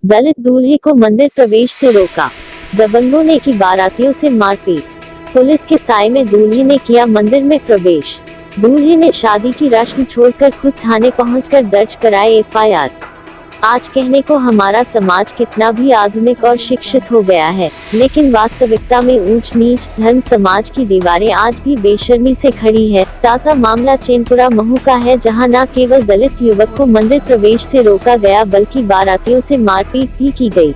दलित दूल्हे को मंदिर प्रवेश से रोका, दबंगों ने की बारातियों से मारपीट। पुलिस के साए में दूल्हे ने किया मंदिर में प्रवेश। दूल्हे ने शादी की रस्म छोड़कर खुद थाने पहुंचकर दर्ज कराए एफआईआर। आज कहने को हमारा समाज कितना भी आधुनिक और शिक्षित हो गया है, लेकिन वास्तविकता में ऊंच नीच धर्म समाज की दीवारें आज भी बेशर्मी से खड़ी है। ताजा मामला चैनपुरा महू का है, जहां न केवल दलित युवक को मंदिर प्रवेश से रोका गया बल्कि बारातियों से मारपीट भी की गई।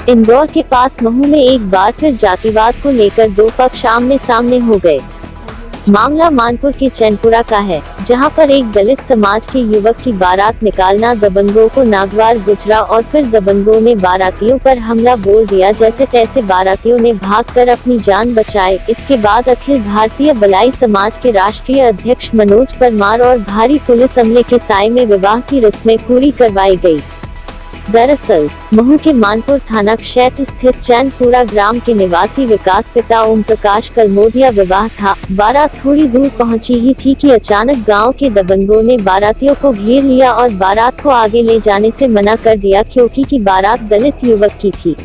इंदौर के पास महू में एक बार फिर जातिवाद को लेकर दो पक्ष आमने सामने हो गए। मामला मानपुर के चैनपुरा का है, जहां पर एक दलित समाज के युवक की बारात निकालना दबंगों को नागवार गुजरा और फिर दबंगों ने बारातियों पर हमला बोल दिया। जैसे तैसे बारातियों ने भागकर अपनी जान बचाई। इसके बाद अखिल भारतीय बलाई समाज के राष्ट्रीय अध्यक्ष मनोज परमार और भारी पुलिस अमले के साए में विवाह की रस्में पूरी करवाई गयी। दरअसल महू के मानपुर थाना क्षेत्र स्थित चैनपुरा ग्राम के निवासी विकास पिता ओम प्रकाश कलमोदिया विवाह था। बारात थोड़ी दूर पहुंची ही थी कि अचानक गांव के दबंगों ने बारातियों को घेर लिया और बारात को आगे ले जाने से मना कर दिया, क्योंकि की बारात दलित युवक की थी।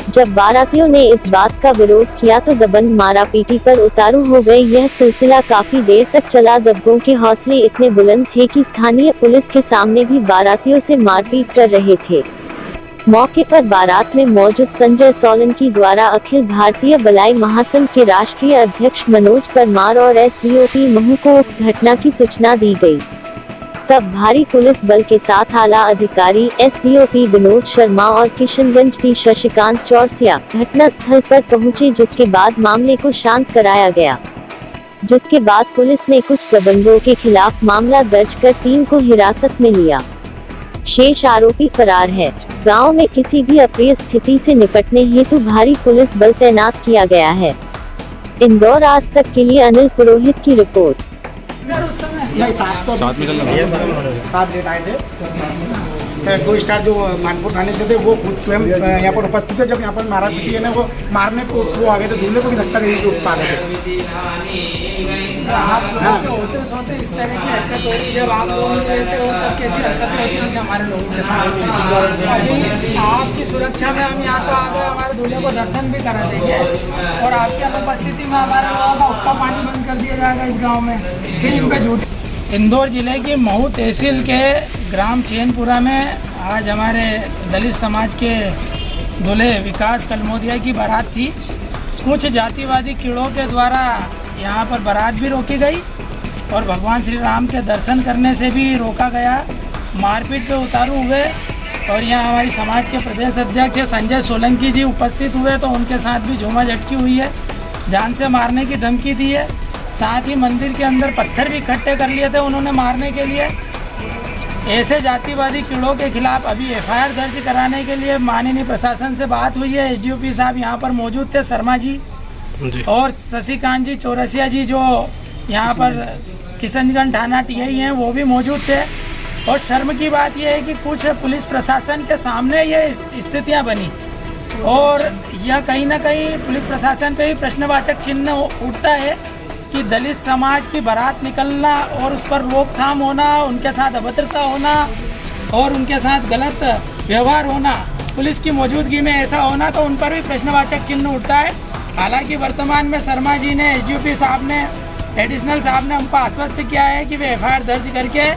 जब बारातियों ने इस बात का विरोध किया तो दबंग मारापीटी पर उतारू हो गए। यह सिलसिला काफी देर तक चला। दबंगों के हौसले इतने बुलंद थे कि स्थानीय पुलिस के सामने भी बारातियों से मारपीट कर रहे थे। मौके पर बारात में मौजूद संजय सोलंकी द्वारा अखिल भारतीय बलाई महासंघ के राष्ट्रीय अध्यक्ष मनोज परमार और एसडीओपी महू को उक्त घटना की सूचना दी गई। तब भारी पुलिस बल के साथ आला अधिकारी एसडीओपी विनोद शर्मा और किशनगंज डी शशिकांत चौरसिया घटना स्थल पर पहुंचे, जिसके बाद मामले को शांत कराया गया। जिसके बाद पुलिस ने कुछ दबंगों के खिलाफ मामला दर्ज कर 3 को हिरासत में लिया। शेष आरोपी फरार है। गांव में किसी भी अप्रिय स्थिति से निपटने हेतु भारी पुलिस बल तैनात किया गया है। इंदौर आज तक के लिए अनिल पुरोहित की रिपोर्ट। नहीं, साथ डेट आए थे। 2 स्टार जो मानपुर थाने से थे वो खुद स्वयं यहाँ पर उपस्थित थे। जब यहाँ पर मारा पीटी है ना, वो मारने को वो आगे थे, दूल्हे को भी धक्का देने के उस पार थे। होते सोते इस तरह की हरकत हो रही, जब आप लोग रहते हो तब कैसी हरकतें होती हैं हमारे लोगों के साथ। अभी आपकी सुरक्षा में हम यहाँ तो आ गए, हमारे दूल्हे को दर्शन भी करा देंगे और आपकी अनुपस्थिति में हमारे लोगों का उत्ता पानी बंद कर दिया जाएगा इस गाँव में। फिर इन पे झूठ। इंदौर जिले की महू तहसील के ग्राम चैनपुरा में आज हमारे दलित समाज के दूल्हे विकास कलमोदिया की बारात थी। कुछ जातिवादी कीड़ों के द्वारा यहाँ पर बारात भी रोकी गई और भगवान श्री राम के दर्शन करने से भी रोका गया। मारपीट पे उतारू हुए और यहाँ हमारी समाज के प्रदेश अध्यक्ष संजय सोलंकी जी उपस्थित हुए, तो उनके साथ भी झूमा झटकी हुई है। जान से मारने की धमकी दी है। साथ ही मंदिर के अंदर पत्थर भी इकट्ठे कर लिए थे उन्होंने मारने के लिए। ऐसे जातिवादी कीड़ों के खिलाफ अभी एफआईआर दर्ज कराने के लिए माननीय प्रशासन से बात हुई है। एसडीओपी साहब यहाँ पर मौजूद थे, शर्मा जी और शशिकांत जी चौरसिया जी जो यहाँ पर किशनगंज थाना टीआई हैं वो भी मौजूद थे। और शर्म की बात यह है कि कुछ पुलिस प्रशासन के सामने ये स्थितियाँ बनी और यह कहीं ना कहीं पुलिस प्रशासन पे भी प्रश्नवाचक चिन्ह उठता है कि दलित समाज की बारात निकलना और उस पर रोकथाम होना, उनके साथ अभद्रता होना और उनके साथ गलत व्यवहार होना, पुलिस की मौजूदगी में ऐसा होना, तो उन पर भी प्रश्नवाचक चिन्ह उठता है। हालांकि वर्तमान में शर्मा जी ने, एसडीओपी साहब ने, एडिशनल साहब ने हमको आश्वस्त किया है कि वे एफआईआर दर्ज करके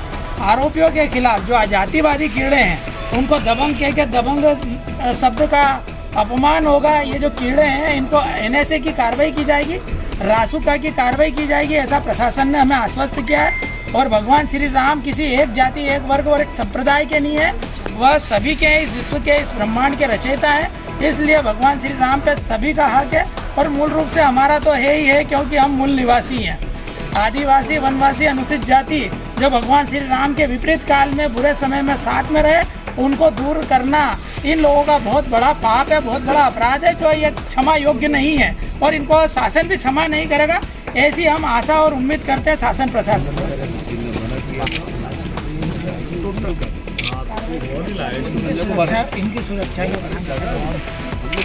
आरोपियों के खिलाफ जो जातिवादी कीड़े हैं उनको दबंग कह के, दबंग शब्द का अपमान होगा। ये जो कीड़े हैं इनको एनएसए की कार्रवाई की जाएगी, रासुका की कार्रवाई की जाएगी, ऐसा प्रशासन ने हमें आश्वस्त किया है। और भगवान श्री राम किसी एक जाति, एक वर्ग और एक संप्रदाय के नहीं है, वह सभी के हैं, इस विश्व के, इस ब्रह्मांड के रचयिता है। इसलिए भगवान श्री राम पे सभी का हक है और मूल रूप से हमारा तो है ही है, क्योंकि हम मूल निवासी हैं। आदिवासी, वनवासी, अनुसूचित जाति जो भगवान श्री राम के विपरीत काल में बुरे समय में साथ में रहे, उनको दूर करना इन लोगों का बहुत बड़ा पाप है, बहुत बड़ा अपराध है, जो ये क्षमा योग्य नहीं है और इनको शासन भी क्षमा नहीं करेगा। ऐसी हम आशा और उम्मीद करते हैं शासन प्रशासन। इनकी सुरक्षा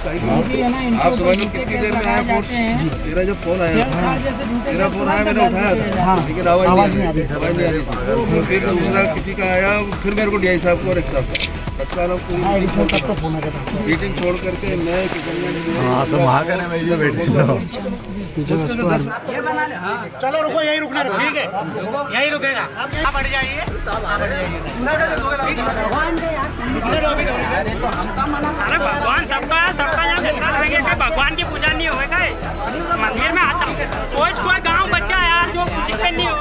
आप समझ लो कितनी देर में आया फोन? तेरा जब फोन आया, तेरा फोन आया मैंने उठाया था, लेकिन आवाज़ नहीं आ रही। फिर दूसरा किसी का आया, फिर मेरे को डीआई साहब को और एक साहब का बच्चा लोग पूरी एडिशनल सबको फोन करता मीटिंग छोड़ करके मैं किचन में हाँ तो वहाँ करने में जो बैठे लो चलो रुको यही रुकना ठीक है यही रुकेगा आप यहाँ बढ़ जाइए अरे भगवान सबका यहाँ जिंदा रहेंगे, भगवान की पूजा नहीं होगा मंदिर में आता कोई